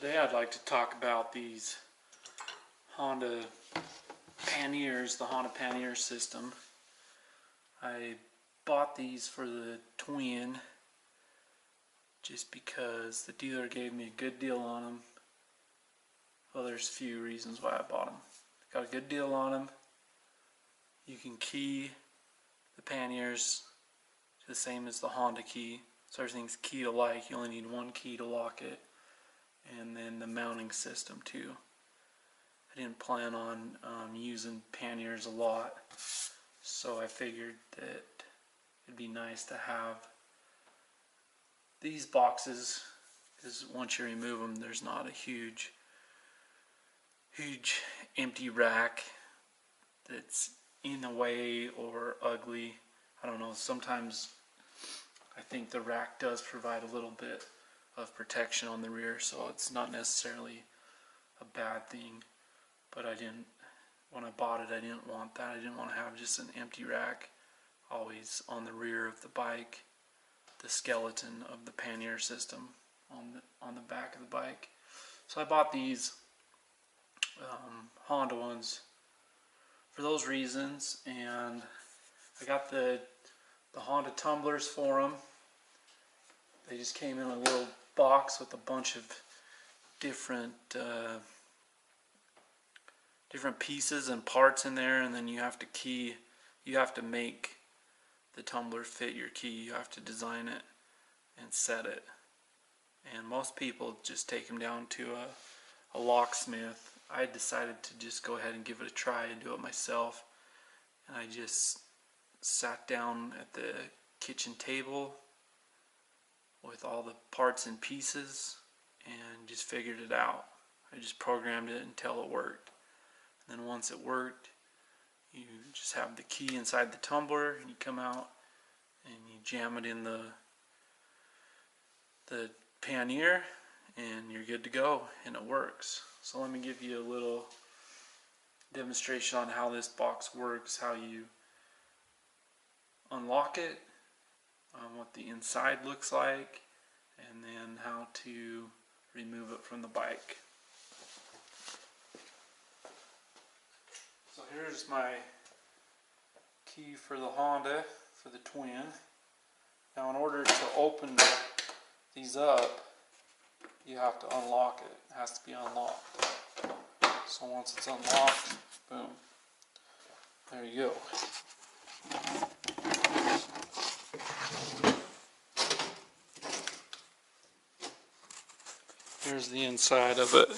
Today I'd like to talk about these Honda Panniers, the Honda Pannier system. I bought these for the twin just because the dealer gave me a good deal on them. Well, there's a few reasons why I bought them. Got a good deal on them. You can key the panniers the same as the Honda key, so everything's key alike. You only need one key to lock it, and then the mounting system too. I didn't plan on using panniers a lot, so I figured that it'd be nice to have these boxes, because once you remove them, there's not a huge empty rack that's in the way or ugly. I don't know, sometimes I think the rack does provide a little bit of protection on the rear, so it's not necessarily a bad thing, but when I bought it, I didn't want that. I didn't want to have just an empty rack always on the rear of the bike, the skeleton of the pannier system on the back of the bike. So I bought these Honda ones for those reasons, and I got the Honda tumblers for them. They just came in a little box with a bunch of different pieces and parts in there, and then you have to make the tumbler fit your key. You have to design it and set it, and most people just take them down to a locksmith. I decided to just go ahead and give it a try and do it myself, and I just sat down at the kitchen table with all the parts and pieces and just figured it out. I just programmed it until it worked. And then once it worked, you just have the key inside the tumbler, and you come out and you jam it in the pannier, and you're good to go, and it works. So let me give you a little demonstration on how this box works, how you unlock it, what the inside looks like, and then how to remove it from the bike. So here's my key for the Honda, for the twin. Now in order to open these up, you have to unlock it. It has to be unlocked. So once it's unlocked, boom, there you go. Here's the inside of it.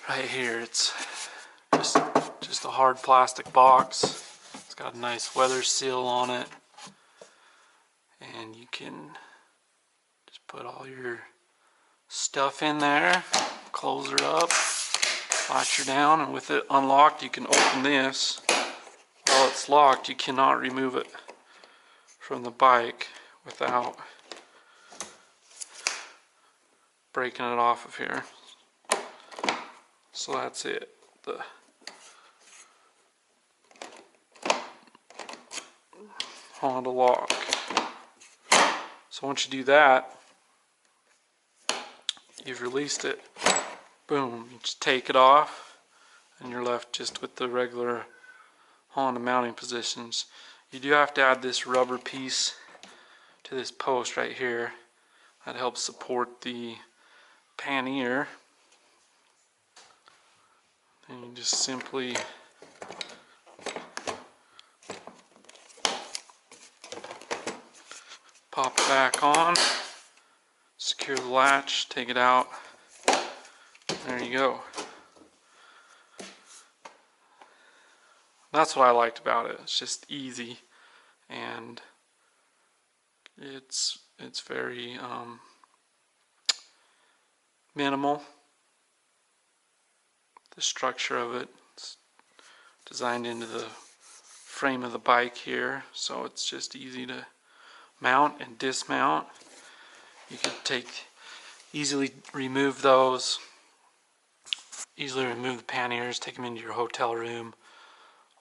Right here, it's just a hard plastic box. It's got a nice weather seal on it, and you can just put all your stuff in there, close her up, latch her down, and with it unlocked, you can open this. While it's locked, you cannot remove it from the bike without breaking it off of here. So that's it. The Honda lock. So once you do that, you've released it. Boom, you just take it off, and you're left just with the regular Honda mounting positions. You do have to add this rubber piece to this post right here. That helps support the pannier. And you just simply pop it back on, secure the latch, take it out. There you go. That's what I liked about it. It's just easy, and it's very minimal. The structure of it's designed into the frame of the bike here, so it's just easy to mount and dismount. You can easily remove those, easily remove the panniers, take them into your hotel room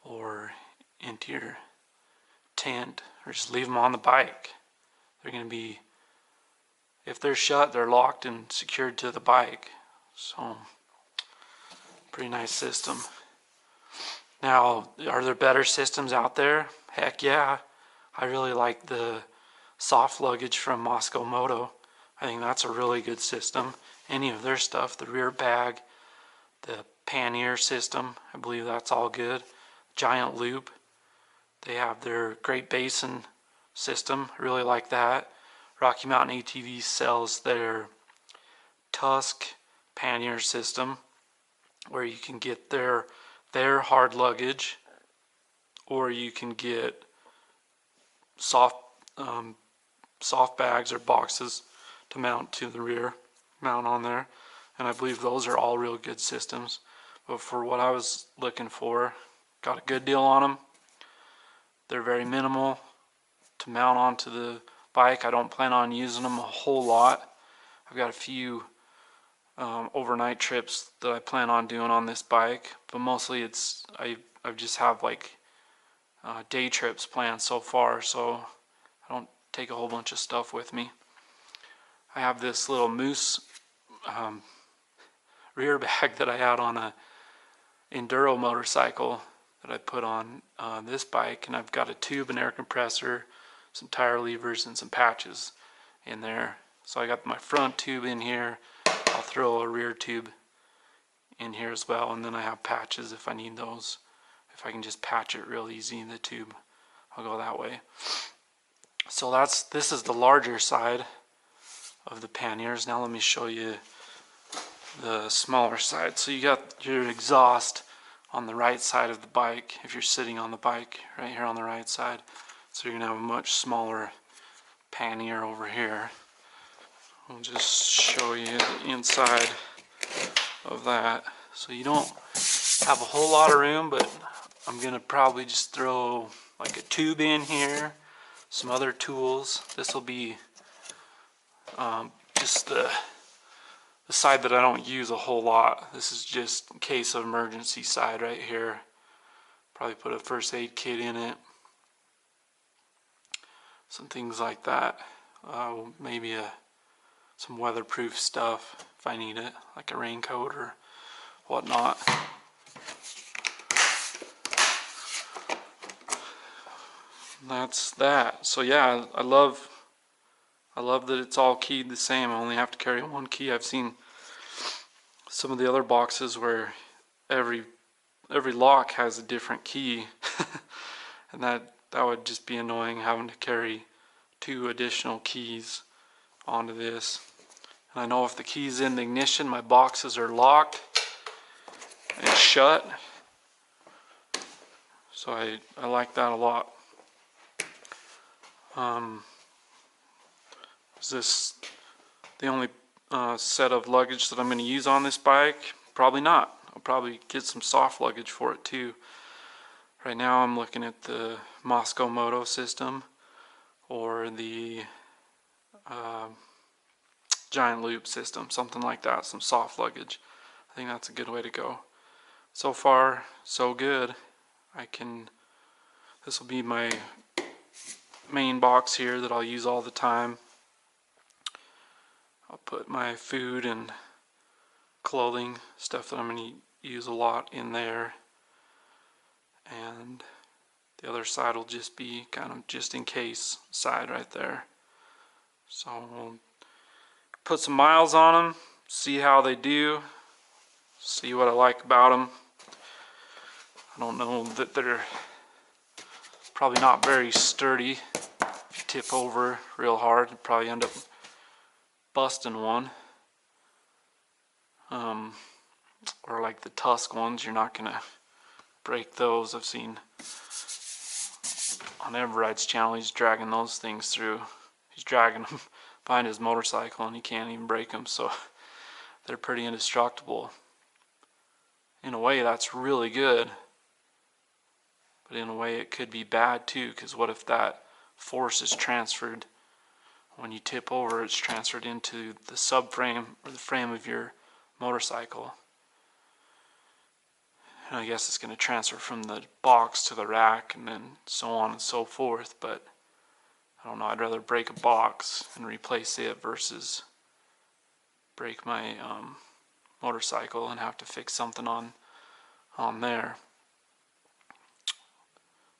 or into your tent, or just leave them on the bike. They're going to be if they're shut, they're locked and secured to the bike. So, pretty nice system. Now, are there better systems out there? Heck yeah. I really like the soft luggage from Moscow Moto. I think that's a really good system. Any of their stuff, the rear bag, the Pannier system, I believe that's all good. Giant loop, they have their Great Basin system, I really like that. Rocky Mountain ATV sells their Tusk Pannier system, where you can get their hard luggage, or you can get soft bags or boxes to mount to the rear, mount on there, and I believe those are all real good systems. But for what I was looking for, got a good deal on them. They're very minimal to mount onto the bike. I don't plan on using them a whole lot. I've got a few overnight trips that I plan on doing on this bike, but mostly it's I just have like day trips planned so far, so I don't take a whole bunch of stuff with me. I have this little moose rear bag that I had on a enduro motorcycle that I put on this bike, and I've got a tube, an air compressor, some tire levers, and some patches in there. So I got my front tube in here. I'll throw a rear tube in here as well, and then I have patches if I need those. If I can just patch it real easy in the tube, I'll go that way. So this is the larger side of the panniers. Now let me show you the smaller side. So you got your exhaust on the right side of the bike if you're sitting on the bike, right here on the right side. So you're gonna have a much smaller pannier over here. I'll just show you the inside of that. So you don't have a whole lot of room, but I'm gonna probably just throw like a tube in here, some other tools. This will be just the side that I don't use a whole lot. This is just in case of emergency side right here. Probably put a first aid kit in it, some things like that. Maybe some weatherproof stuff if I need it, like a raincoat or whatnot. And that's that. So yeah, I love that it's all keyed the same. I only have to carry one key. I've seen some of the other boxes where every lock has a different key, and that would just be annoying, having to carry 2 additional keys onto this. And I know if the key's in the ignition, my boxes are locked and shut. So I like that a lot. Is this the only set of luggage that I'm going to use on this bike? Probably not. I'll probably get some soft luggage for it too. Right now I'm looking at the Moscow Moto system or the giant loop system, something like that, some soft luggage. I think that's a good way to go. So far, so good. This will be my main box here that I'll use all the time. I'll put my food and clothing, stuff that I'm going to use a lot, in there. And the other side will just be kind of just in case side right there. So we'll put some miles on them, see how they do, see what I like about them. I don't know that they're probably not very sturdy. If you tip over real hard, you'd probably end up busting one. Or like the Tusk ones, you're not gonna break those. I've seen on Everride's channel, he's dragging those things through. He's dragging them behind his motorcycle and he can't even break them, so they're pretty indestructible. In a way, that's really good, but in a way it could be bad too, because what if that force is transferred when you tip over? It's transferred into the subframe or the frame of your motorcycle, and I guess it's going to transfer from the box to the rack and then so on and so forth. But I don't know, I'd rather break a box and replace it versus break my motorcycle and have to fix something on there.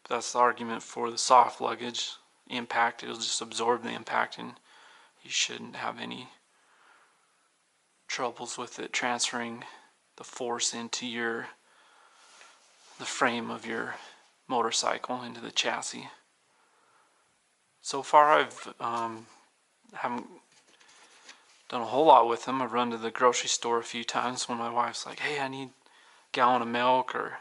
But that's the argument for the soft luggage. Impact, it'll just absorb the impact and you shouldn't have any troubles with it transferring the force into the frame of your motorcycle, into the chassis. So far I've haven't done a whole lot with them. I've run to the grocery store a few times when my wife's like, hey, I need a gallon of milk or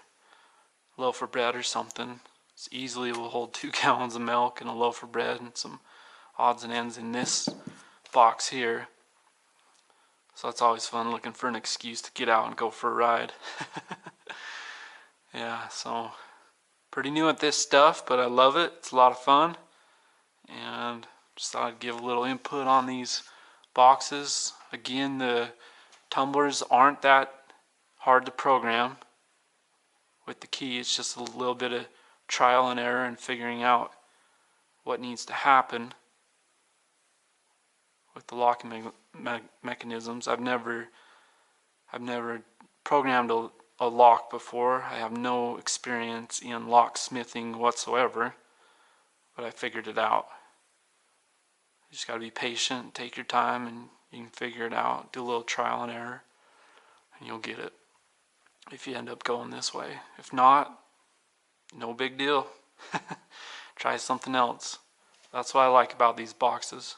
a loaf of bread or something. It's easily will hold 2 gallons of milk and a loaf of bread and some odds and ends in this box here. So it's always fun looking for an excuse to get out and go for a ride. Yeah, so pretty new at this stuff, but I love it. It's a lot of fun. And just thought I'd give a little input on these boxes. Again, the tumblers aren't that hard to program with the key. It's just a little bit of trial and error and figuring out what needs to happen with the locking mechanisms. I've never programmed a lock before. I have no experience in locksmithing whatsoever, but I figured it out. You just got to be patient, take your time, and you can figure it out. Do a little trial and error, and you'll get it if you end up going this way. If not, no big deal. Try something else. That's what I like about these boxes.